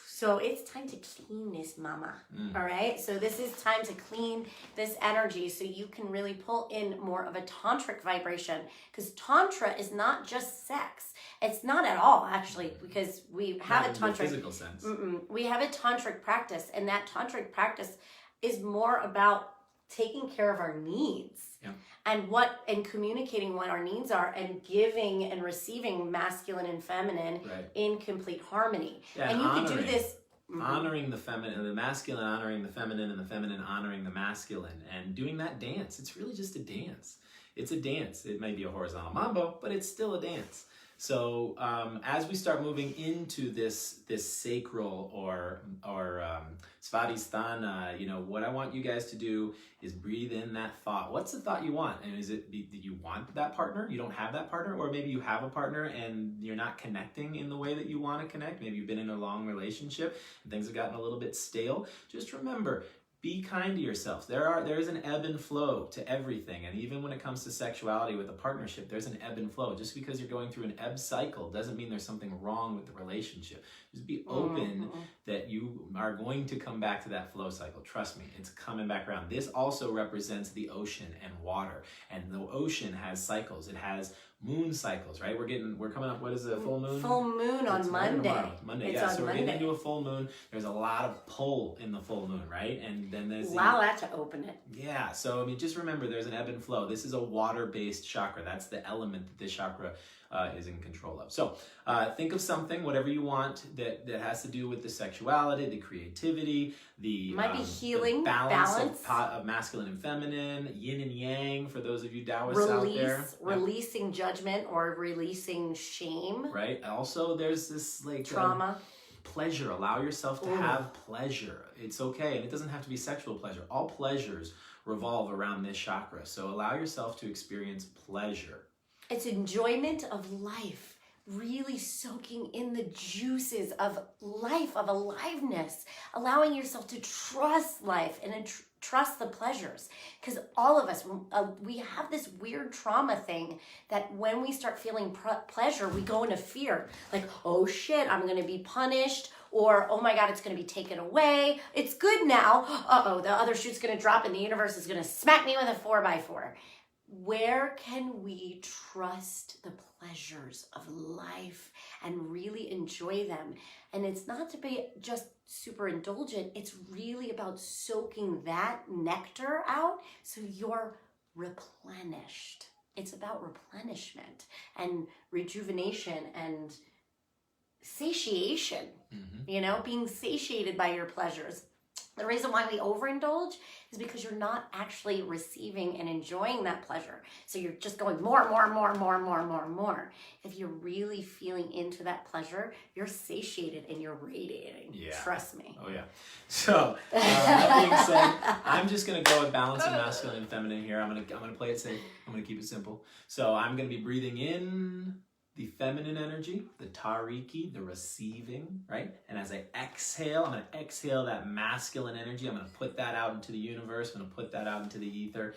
So it's time to clean this, mama. All right? So this is time to clean this energy so you can really pull in more of a tantric vibration. Because tantra is not just sex. It's not at all, actually, because we have a tantric... in the physical sense. We have a tantric practice, and that tantric practice is more about taking care of our needs. Yeah. And communicating what our needs are, and giving and receiving masculine and feminine in complete harmony. Yeah, and you could do this honoring the feminine, the masculine honoring the feminine, and the feminine honoring the masculine, and doing that dance. It's really just a dance. It's a dance. It may be a horizontal mambo, but it's still a dance. So as we start moving into this sacral or svadhisthana, what I want you guys to do is breathe in that thought. What's the thought you want? And is it that you want that partner? You don't have that partner, or maybe you have a partner and you're not connecting in the way that you want to connect. Maybe you've been in a long relationship and things have gotten a little bit stale. Just remember, be kind to yourself. There is an ebb and flow to everything. And even when it comes to sexuality with a partnership, there's an ebb and flow. Just because you're going through an ebb cycle doesn't mean there's something wrong with the relationship. Just be open that you are going to come back to that flow cycle. Trust me, it's coming back around. This also represents the ocean and water. And the ocean has cycles. It has moon cycles, right? We're coming up, what is the full moon? Full moon on Monday. Monday, it's yeah. On so we're Monday. getting into a full moon. There's a lot of pull in the full moon, right? And then there's allow that to open it. Yeah, so just remember, there's an ebb and flow. This is a water-based chakra. That's the element that this chakra is in control of. So think of something, whatever you want, that has to do with the sexuality, the creativity, the might be healing, the balance. Of masculine and feminine, yin and yang, for those of you Taoists out there. Releasing judgment or releasing shame. Right. Also, there's this trauma. Pleasure. Allow yourself to have pleasure. It's okay. And it doesn't have to be sexual pleasure. All pleasures revolve around this chakra. So allow yourself to experience pleasure. It's enjoyment of life, really soaking in the juices of life, of aliveness, allowing yourself to trust life and trust the pleasures. Because all of us, we have this weird trauma thing that when we start feeling pleasure, we go into fear. Like, oh shit, I'm going to be punished. Or, oh my God, it's going to be taken away. It's good now. Uh-oh, the other shoe's going to drop and the universe is going to smack me with a 4x4. Where can we trust the pleasures of life and really enjoy them? And it's not to be just super indulgent. It's really about soaking that nectar out so you're replenished. It's about replenishment and rejuvenation and satiation, being satiated by your pleasures. The reason why we overindulge is because you're not actually receiving and enjoying that pleasure. So you're just going more. If you're really feeling into that pleasure, you're satiated and you're radiating. Yeah. Trust me. Oh, yeah. So, that being said, I'm just going to go with balancing masculine and feminine here. I'm going to play it safe. I'm going to keep it simple. So I'm going to be breathing in the feminine energy, the tariki, the receiving, right? And as I exhale, I'm going to exhale that masculine energy. I'm going to put that out into the universe. I'm going to put that out into the ether.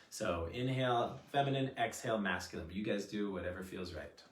So inhale feminine, exhale masculine. You guys do whatever feels right.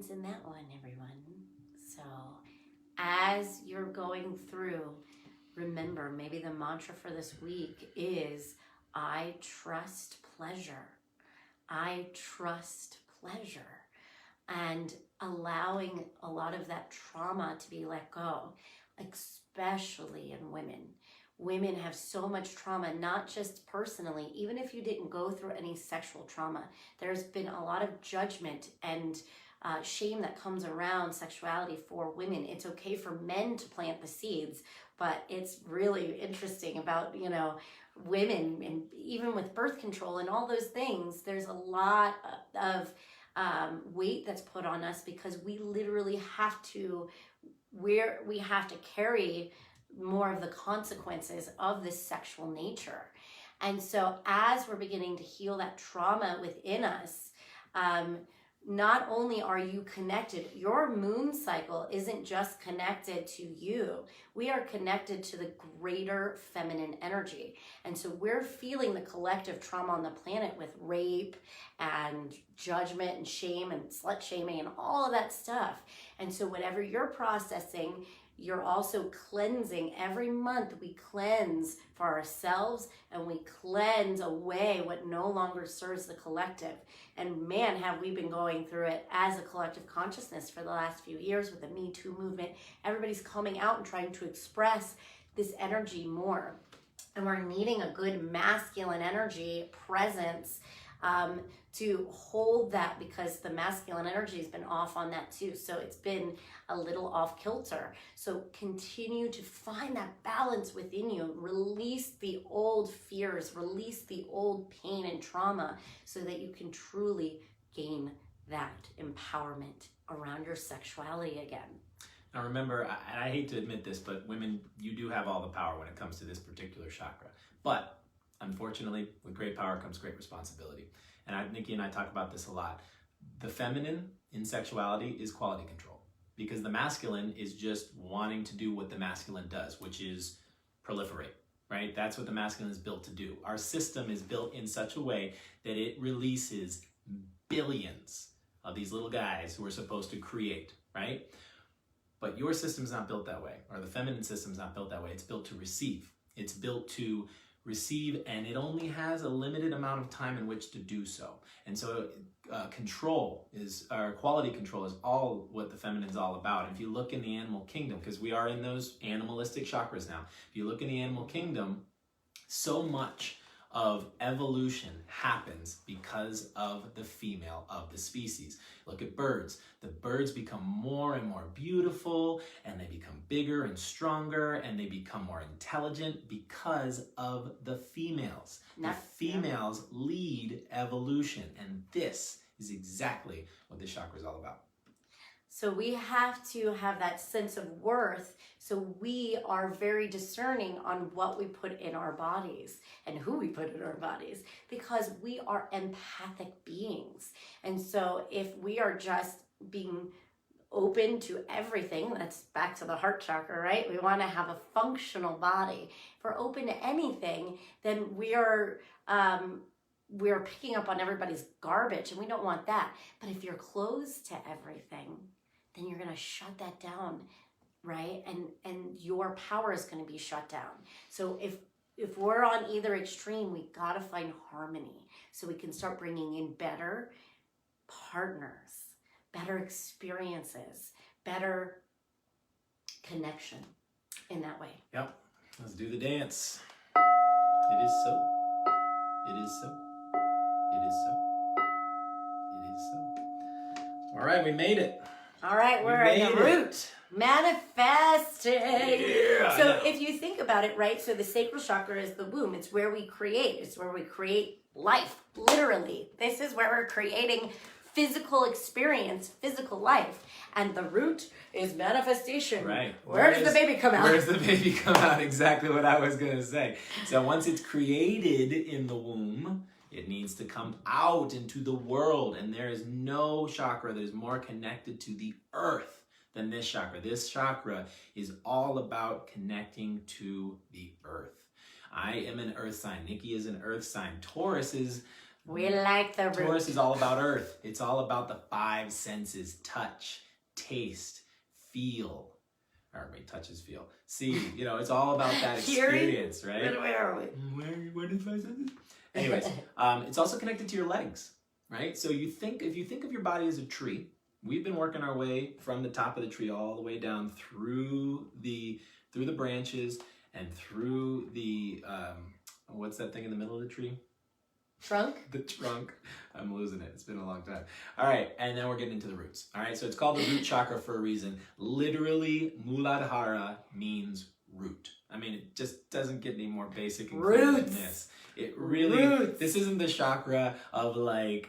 guidance in that one, everyone. So as you're going through, remember, maybe the mantra for this week is, I trust pleasure. I trust pleasure. And allowing a lot of that trauma to be let go, especially in women. Women have so much trauma, not just personally, even if you didn't go through any sexual trauma. There's been a lot of judgment and shame that comes around sexuality for women. It's okay for men to plant the seeds, but it's really interesting about, women, and even with birth control and all those things, there's a lot of weight that's put on us because we literally have to carry more of the consequences of this sexual nature. And so as we're beginning to heal that trauma within us, not only are you connected, your moon cycle isn't just connected to you. We are connected to the greater feminine energy. And so we're feeling the collective trauma on the planet with rape and judgment and shame and slut shaming and all of that stuff. And so whatever you're processing, you're also cleansing. Every month we cleanse for ourselves and we cleanse away what no longer serves the collective. And man, have we been going through it as a collective consciousness for the last few years with the Me Too movement. Everybody's coming out and trying to express this energy more. And we're needing a good masculine energy presence to hold that, because the masculine energy has been off on that too. So it's been a little off kilter. So continue to find that balance within you. Release the old fears, release the old pain and trauma so that you can truly gain that empowerment around your sexuality again. Now remember, I hate to admit this, but women, you do have all the power when it comes to this particular chakra. But unfortunately, with great power comes great responsibility. And Nikki and I talk about this a lot. The feminine in sexuality is quality control, because the masculine is just wanting to do what the masculine does, which is proliferate, right? That's what the masculine is built to do. Our system is built in such a way that it releases billions of these little guys who are supposed to create, right? But your system's not built that way, or the feminine system's not built that way. It's built to receive. It's built to receive, and it only has a limited amount of time in which to do so. And so quality control is all what the feminine is all about. If you look in the animal kingdom, because we are in those animalistic chakras now, if you look in the animal kingdom, so much of evolution happens because of the female of the species. Look at birds. The birds become more and more beautiful, and they become bigger and stronger, and they become more intelligent because of the females. The females lead evolution, and this is exactly what this chakra is all about. So we have to have that sense of worth. So we are very discerning on what we put in our bodies and who we put in our bodies, because we are empathic beings. And so if we are just being open to everything, that's back to the heart chakra, right? We want to have a functional body. If we're open to anything, then we're picking up on everybody's garbage, and we don't want that. But if you're closed to everything, then you're going to shut that down, right? And your power is going to be shut down. So if we're on either extreme, we got to find harmony so we can start bringing in better partners, better experiences, better connection in that way. Yep. Let's do the dance. It is so. It is so. It is so. It is so. All right, we made it. All right, we're in the root. Manifesting. Yeah, so if you think about it, right? So the sacral chakra is the womb. It's where we create. It's where we create life, literally. This is where we're creating physical experience, physical life. And the root is manifestation. Right. Where does the baby come out? Where does the baby come out? Exactly what I was going to say. So once it's created in the womb, it needs to come out into the world. And there is no chakra that is more connected to the earth than this chakra. This chakra is all about connecting to the earth. I am an earth sign. Nikki is an earth sign. Taurus is We like the root. Taurus is all about earth. It's all about the five senses: touch, taste, feel. Or wait, touch is feel. See, it's all about that experience, right? Where are we? Where did five senses? Anyways, it's also connected to your legs, right? So if you think of your body as a tree, we've been working our way from the top of the tree all the way down through the branches and through the what's that thing in the middle of the tree? Trunk? The trunk. I'm losing it. It's been a long time. All right, and then we're getting into the roots. All right, so it's called the root chakra for a reason. Literally, Muladhara means root. I mean, it just doesn't get any more basic and clear than this. It really, this isn't the chakra of like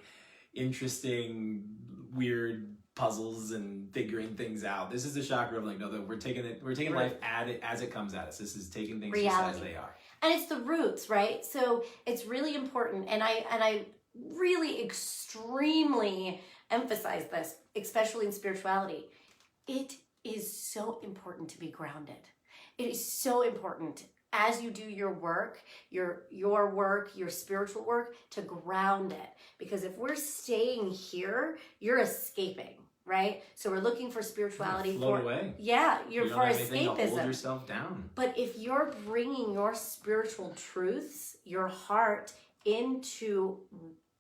interesting, weird puzzles and figuring things out. This is the chakra of like, no, we're taking life as it comes at us. This is taking things just as they are. And it's the roots, right? So it's really important. And I really extremely emphasize this, especially in spirituality. It is so important to be grounded. It is so important as you do your work, your spiritual work, to ground it. Because if we're staying here, you're escaping. Right? So we're looking for spirituality. Float away. Yeah, you're for escapism. To hold yourself down. But if you're bringing your spiritual truths, your heart into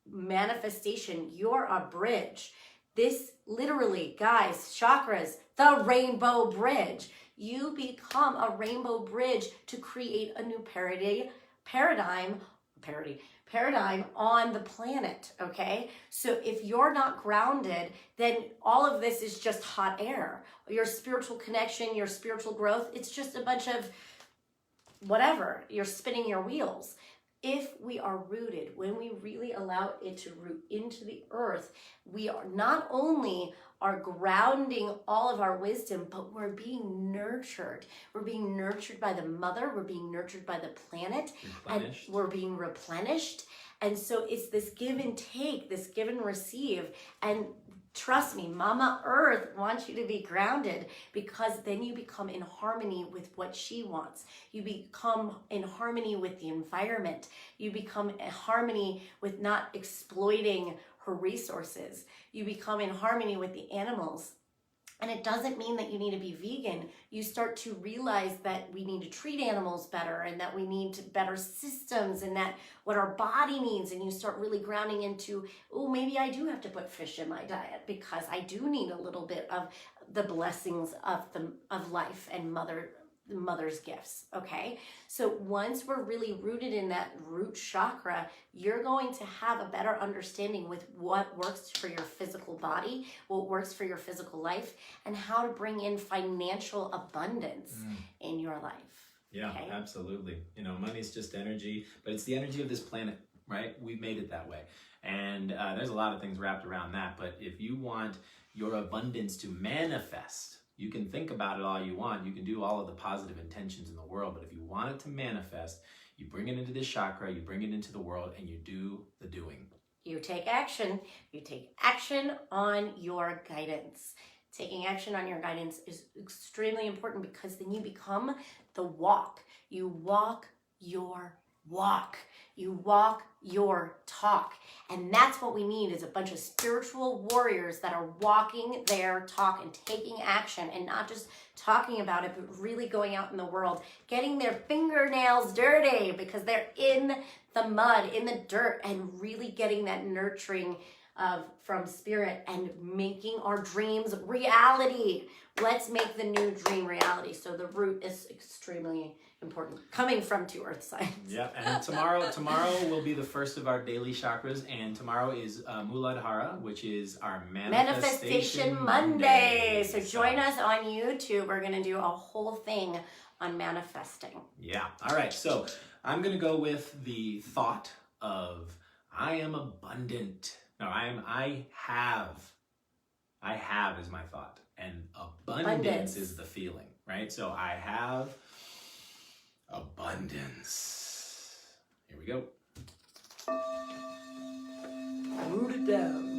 manifestation, you're a bridge. This literally, guys, chakras, the rainbow bridge. You become a rainbow bridge to create a new paradigm on the planet, okay? So if you're not grounded, then all of this is just hot air. Your spiritual connection, your spiritual growth, it's just a bunch of whatever. You're spinning your wheels. If we are rooted, when we really allow it to root into the earth, we are not only are grounding all of our wisdom, but we're being nurtured. We're being nurtured by the mother. We're being nurtured by the planet. And we're being replenished. And so it's this give and take, this give and receive. And trust me, Mama Earth wants you to be grounded, because then you become in harmony with what she wants. You become in harmony with the environment. You become in harmony with not exploiting her resources. You become in harmony with the animals. And it doesn't mean that you need to be vegan. You start to realize that we need to treat animals better, and that we need better systems, and that what our body needs. And you start really grounding into, oh, maybe I do have to put fish in my diet, because I do need a little bit of the blessings of life and mother's gifts. Okay, so once we're really rooted in that root chakra, you're going to have a better understanding with what works for your physical body, what works for your physical life, and how to bring in financial abundance in your life. Yeah, okay? Absolutely. Money's just energy, but it's the energy of this planet, right? We've made it that way. And there's a lot of things wrapped around that. But if you want your abundance to manifest, you can think about it all you want. You can do all of the positive intentions in the world. But if you want it to manifest, you bring it into this chakra, you bring it into the world, and you do the doing. You take action. You take action on your guidance. Taking action on your guidance is extremely important, because then you become the walk. You walk your walk. You walk your talk. And that's what we need, is a bunch of spiritual warriors that are walking their talk and taking action, and not just talking about it, but really going out in the world, getting their fingernails dirty, because they're in the mud, in the dirt, and really getting that nurturing from spirit and making our dreams reality. Let's make the new dream reality. So the root is extremely important, coming from two earth signs. Yeah, and tomorrow will be the first of our daily chakras, and tomorrow is Muladhara, which is our Manifestation Monday. So join us on YouTube. We're going to do a whole thing on manifesting. Yeah, all right. So I'm going to go with the thought of I am abundant. No, I have is my thought, and abundance is the feeling, right? So I have abundance. Here we go. Root it down.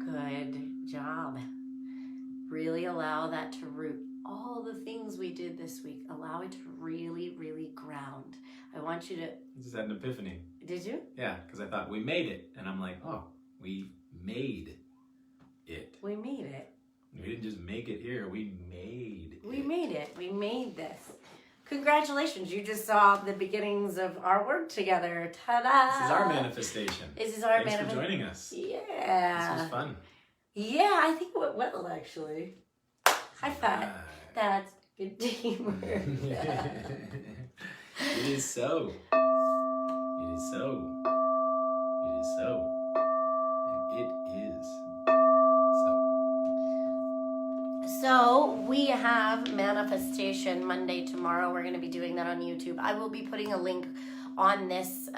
Good job. Really allow that to root. All the things we did this week, allow it to really, really ground. I want you to... I just had an epiphany. Did you? Yeah, because I thought we made it. And I'm like, oh, we made it. We made it. We didn't just make it here. We made it. We made it. We made this. Congratulations. You just saw the beginnings of our work together. Ta-da! This is our manifestation. This is our Thanks for joining us. Yeah. This was fun. Yeah, I think it went well, actually. High five. That's good teamwork. It is so. It is so. It is so. And it is so. So we have manifestation Monday tomorrow. We're going to be doing that on YouTube. I will be putting a link on this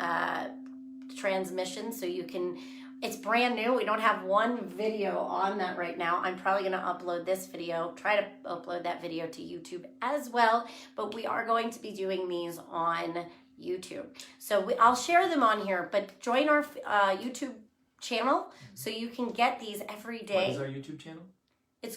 transmission so you can... It's brand new. We don't have one video on that right now. I'm probably going to upload this video, try to upload that video to YouTube as well. But we are going to be doing these on YouTube. So I'll share them on here, but join our YouTube channel so you can get these every day. What is our YouTube channel? It's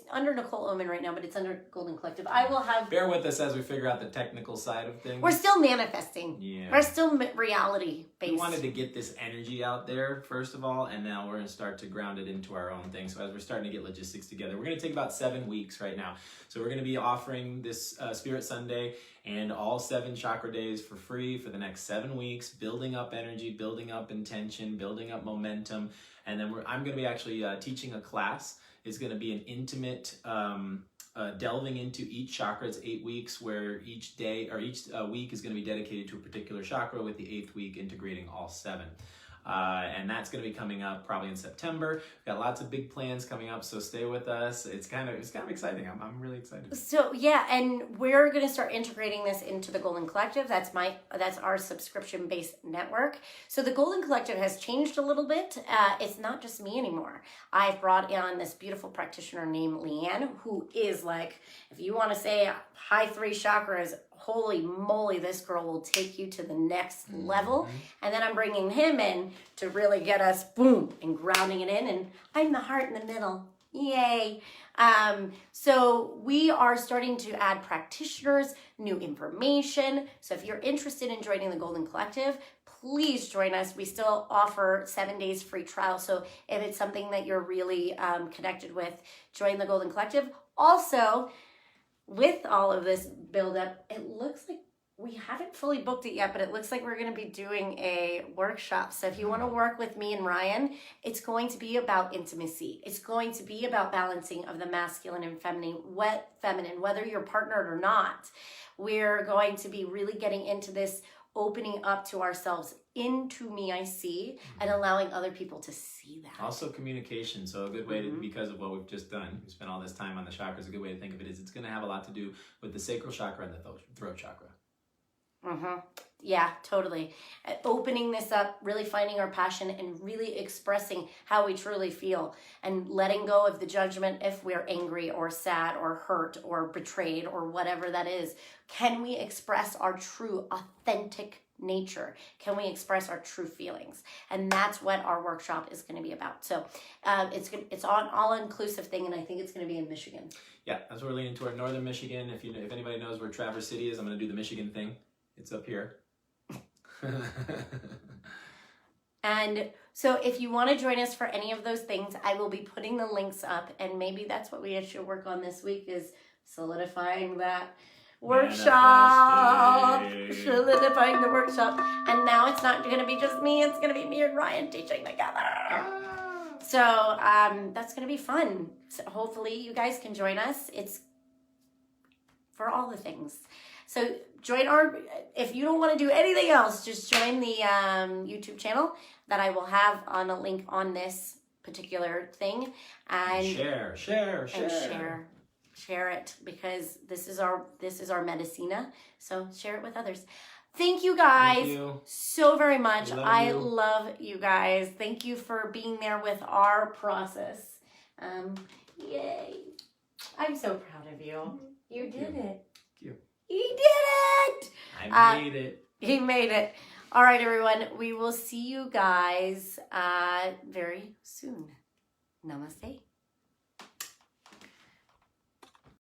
under Nicole Oman right now, but it's under Golden Collective. I will have... Bear with us as we figure out the technical side of things. We're still manifesting. Yeah. We're still reality-based. We wanted to get this energy out there, first of all, and now we're going to start to ground it into our own thing. So as we're starting to get logistics together, we're going to take about 7 weeks right now. So we're going to be offering this Spirit Sunday and all 7 chakra days for free for the next 7 weeks, building up energy, building up intention, building up momentum. And then I'm going to be actually teaching a class. It's going to be an intimate delving into each chakra. It's 8 weeks where each day or each week is going to be dedicated to a particular chakra, with the 8th week integrating all 7. And that's going to be coming up probably in September. We've got lots of big plans coming up, so stay with us. It's kind of exciting. I'm really excited. So yeah, and we're going to start integrating this into the Golden Collective. That's our subscription-based network. So the Golden Collective has changed a little bit. It's not just me anymore. I've brought on this beautiful practitioner named Leanne, who is like, if you want to say high 3 chakras, holy moly, this girl will take you to the next level. And then I'm bringing him in to really get us, boom, and grounding it in. And I'm the heart in the middle. Yay. So we are starting to add practitioners, new information. So if you're interested in joining the Golden Collective, please join us. We still offer 7 days free trial. So if it's something that you're really connected with, join the Golden Collective. Also, with all of this build-up, it looks like we haven't fully booked it yet, but it looks like we're going to be doing a workshop. So if you want to work with me and Ryan, it's going to be about intimacy. It's going to be about balancing of the masculine and feminine, whether you're partnered or not. We're going to be really getting into this, opening up to ourselves, into me I see, and allowing other people to see that. Also communication. So a good way to, because of what we've just done, we spent all this time on the chakras, a good way to think of it is it's going to have a lot to do with the sacral chakra and the throat chakra. Yeah, totally. Opening this up, really finding our passion and really expressing how we truly feel, and letting go of the judgment if we're angry or sad or hurt or betrayed or whatever that is. Can we express our true, authentic nature? Can we express our true feelings? And that's what our workshop is going to be about. So it's an all-inclusive thing, and I think it's going to be in Michigan. Yeah, that's what we're leaning toward, northern Michigan. If anybody knows where Traverse City is, I'm going to do the Michigan thing. It's up here. And so if you want to join us for any of those things, I will be putting the links up, and maybe that's what we should work on this week, is solidifying that workshop. Solidifying the workshop. And now it's not going to be just me, it's going to be me and Ryan teaching together. So that's going to be fun. So hopefully you guys can join us. It's for all the things. So join if you don't want to do anything else, just join the YouTube channel that I will have on a link on this particular thing. And share it, because this is our medicina. So share it with others. Thank you guys so very much. I love you guys. Thank you for being there with our process. Yay. I'm so proud of you. You did it. Thank you. He did it! I made it. He made it. All right, everyone. We will see you guys very soon. Namaste.